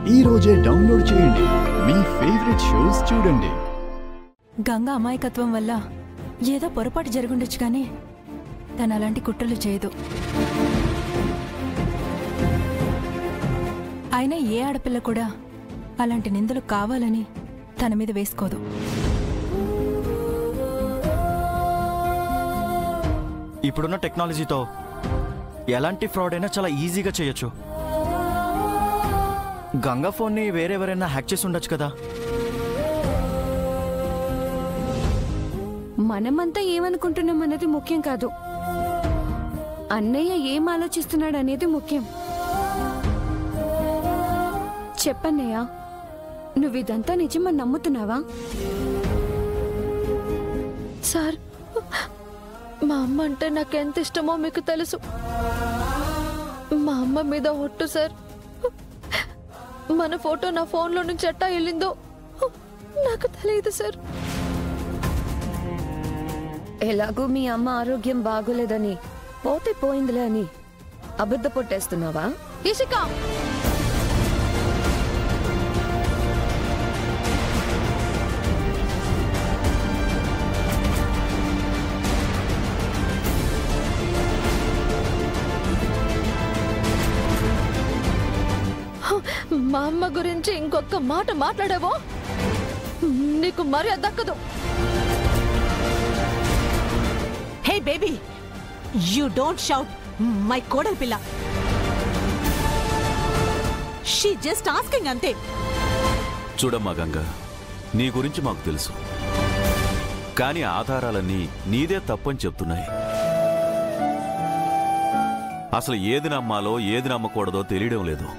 ఈ రోజే డౌన్లోడ్ చేయండి, మీ ఫేవరెట్ షోస్ చూడండి. గంగా అమాయకత్వం వల్ల ఏదో పొరపాటు జరుగుండొచ్చు కానీ తను అలాంటి కుట్రలు చేయదు. అయినా ఏ ఆడపిల్ల కూడా అలాంటి నిందలు కావాలని తన మీద వేసుకోదు. ఇప్పుడున్న టెక్నాలజీతో ఎలాంటి ఫ్రాడ్ అయినా చాలా ఈజీగా చేయొచ్చు. గంగా ఫోన్ని వేరెవరైనా హ్యాక్ చేసి ఉండొచ్చు కదా. మనమంతా ఏమనుకుంటున్నాం అన్నది ముఖ్యం కాదు, అన్నయ్య ఏం ఆలోచిస్తున్నాడు అనేది ముఖ్యం. చెప్పన్నయ్య, నువ్విదంతా నిజమని నమ్ముతున్నావా? సార్, మా అమ్మ అంటే నాకెంత ఇష్టమో మీకు తెలుసు. మా అమ్మ మీద ఒట్టు సార్. మన ఫోటో నా ఫోన్లో నుంచి ఎట్టా వెళ్ళిందో నాకు తెలియదు సార్. ఎలాగూ మీ అమ్మ ఆరోగ్యం బాగోలేదని పోతే పోయిందిలే అని అబద్ధ పొట్టేస్తున్నావా? ఇషిక, మా అమ్మ గురించి ఇంకొక మాట మాట్లాడావో నీకు మర్యాద దక్కదు. Hey baby, you don't shout my కోడల్ పిల్ల. షీ జస్ట్ ఆస్కింగ్ అంతే. చూడమ్మా గంగా, నీ గురించి మాకు తెలుసు, కానీ ఆధారాలన్నీ నీదే తప్పని చెప్తున్నాయి. అసలు ఏది నమ్మాలో ఏది నమ్మకూడదో తెలియడం లేదు.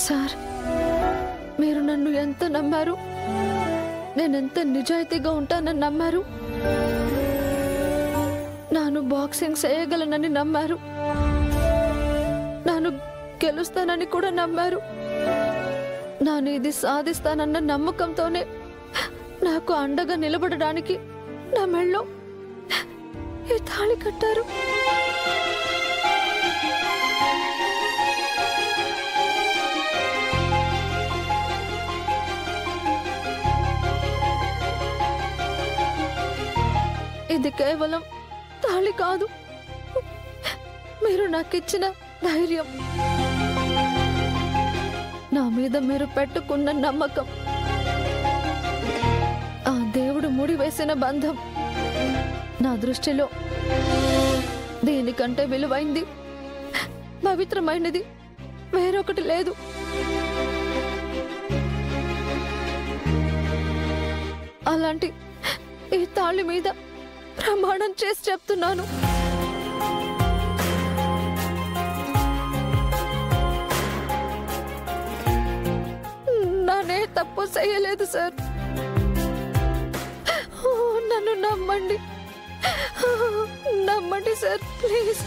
సార్, మీరు నన్ను ఎంత నమ్మారు, నేనెంత నిజాయితీగా ఉంటానని నమ్మారు. నాను బాక్సింగ్ చేయగలనని నమ్మారు, నాను గెలుస్తానని కూడా నమ్మారు. నాను ఇది సాధిస్తానన్న నమ్మకంతోనే నాకు అండగా నిలబడడానికి నా మెళ్ళో ఈ తాళి కట్టారు. ఇది కేవలం తాళి కాదు, మీరు నాకిచ్చిన ధైర్యం, నా మీద మీరు పెట్టుకున్న నమ్మకం, ఆ దేవుడు ముడివేసిన బంధం. నా దృష్టిలో దీనికంటే విలువైంది, పవిత్రమైనది వేరొకటి లేదు. అలాంటి ఈ తాళి మీద ప్రమాణం చేసి చెప్తున్నాను. నానే తప్పు చేయలేదు సార్. నన్ను నమ్మండి, నమ్మండి సార్, ప్లీజ్.